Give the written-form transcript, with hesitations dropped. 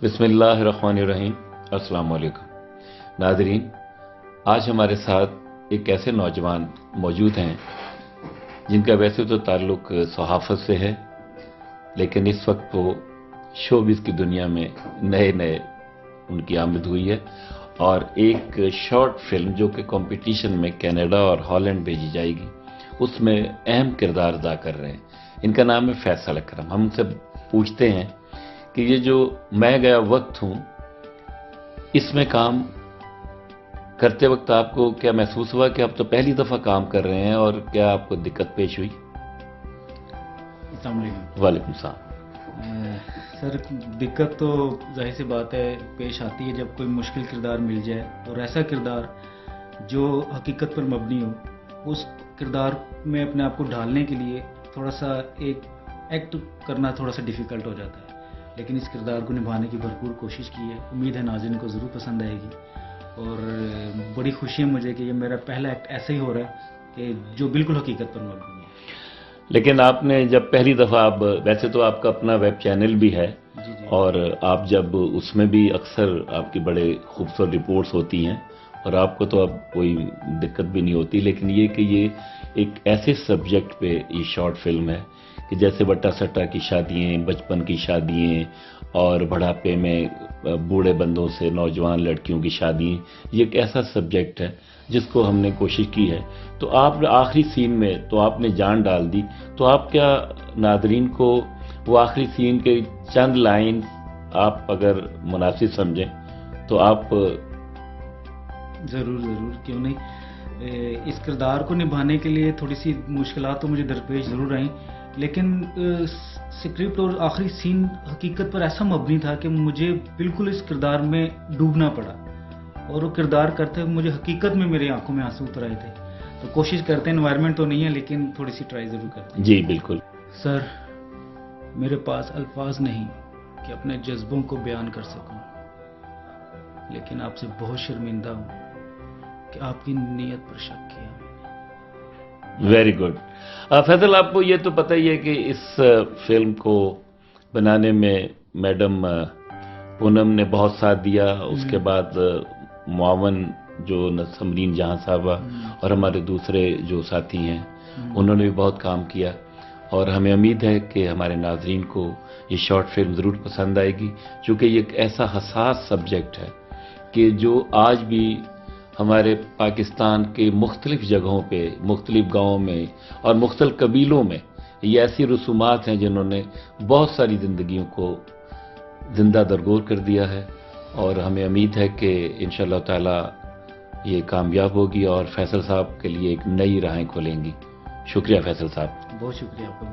بسم اللہ الرحمن الرحیم۔ السلام علیکم ناظرین، آج ہمارے ساتھ ایک ایسے نوجوان موجود ہیں جن کا ویسے تو تعلق صحافت سے ہے، لیکن اس وقت وہ شوبز کی دنیا میں نئے ان کی آمد ہوئی ہے اور ایک شارٹ فلم جو کہ کمپٹیشن میں کینیڈا اور ہالینڈ بھیجی جائے گی، اس میں اہم کردار ادا کر رہے ہیں۔ ان کا نام ہے فیصل اکرم۔ ہم سے پوچھتے ہیں کہ یہ جو میں گیا وقت ہوں، اس میں کام کرتے وقت آپ کو کیا محسوس ہوا کہ آپ تو پہلی دفعہ کام کر رہے ہیں، اور کیا آپ کو دقت پیش ہوئی؟ السلام علیکم۔ وعلیکم السلام۔ سر، دقت تو ظاہر سی بات ہے پیش آتی ہے جب کوئی مشکل کردار مل جائے، اور ایسا کردار جو حقیقت پر مبنی ہو۔ اس کردار میں اپنے آپ کو ڈھالنے کے لیے تھوڑا سا ایک ایکٹ کرنا تھوڑا سا ڈیفیکلٹ ہو جاتا ہے، لیکن اس کردار کو نبھانے کی بھرپور کوشش کی ہے۔ امید ہے ناظرین کو ضرور پسند آئے گی، اور بڑی خوشی ہے مجھے کہ یہ میرا پہلا ایکٹ ایسا ہی ہو رہا ہے کہ جو بالکل حقیقت پر مبنی ہے۔ لیکن آپ نے جب پہلی دفعہ، آپ ویسے تو آپ کا اپنا ویب چینل بھی ہے، جی جی، اور آپ جب اس میں بھی اکثر آپ کی بڑے خوبصورت رپورٹس ہوتی ہیں، اور آپ کو تو اب کوئی دقت بھی نہیں ہوتی، لیکن یہ کہ یہ ایک ایسے سبجیکٹ پہ یہ شارٹ فلم ہے کہ جیسے بٹا سٹا کی شادیاں، بچپن کی شادیاں، اور بڑھاپے میں بوڑھے بندوں سے نوجوان لڑکیوں کی شادیاں، یہ ایک ایسا سبجیکٹ ہے جس کو ہم نے کوشش کی ہے۔ تو آپ آخری سین میں تو آپ نے جان ڈال دی، تو آپ کیا ناظرین کو وہ آخری سین کے چند لائن آپ اگر مناسب سمجھیں تو آپ؟ ضرور کیوں نہیں۔ اس کردار کو نبھانے کے لیے تھوڑی سی مشکلات تو مجھے درپیش ضرور آئیں، لیکن اسکرپٹ اور آخری سین حقیقت پر ایسا مبنی تھا کہ مجھے بالکل اس کردار میں ڈوبنا پڑا، اور وہ کردار کرتے ہوئے مجھے حقیقت میں میری آنکھوں میں آنسو اتر آئے تھے۔ تو کوشش کرتے ہیں، انوائرمنٹ تو نہیں ہے لیکن تھوڑی سی ٹرائی ضرور کرتے ہیں۔ جی بالکل۔ سر، میرے پاس الفاظ نہیں کہ اپنے جذبوں کو بیان کر سکوں، لیکن آپ سے بہت شرمندہ ہوں کہ آپ کی نیت پر شک کیا۔ Very good. فیصل، آپ کو یہ تو پتہ ہی ہے کہ اس فلم کو بنانے میں میڈم پونم نے بہت ساتھ دیا، اس کے بعد معاون جو سمرین جہاں صاحبہ اور ہمارے دوسرے جو ساتھی ہیں انہوں نے بھی بہت کام کیا، اور ہمیں امید ہے کہ ہمارے ناظرین کو یہ شارٹ فلم ضرور پسند آئے گی، چونکہ یہ ایک ایسا حساس سبجیکٹ ہے کہ جو آج بھی ہمارے پاکستان کے مختلف جگہوں پہ، مختلف گاؤں میں اور مختلف قبیلوں میں یہ ایسی رسومات ہیں جنہوں نے بہت ساری زندگیوں کو زندہ درگور کر دیا ہے، اور ہمیں امید ہے کہ انشاءاللہ تعالی یہ کامیاب ہوگی اور فیصل صاحب کے لیے ایک نئی راہیں کھولیں گی۔ شکریہ فیصل صاحب۔ بہت شکریہ آپ کا۔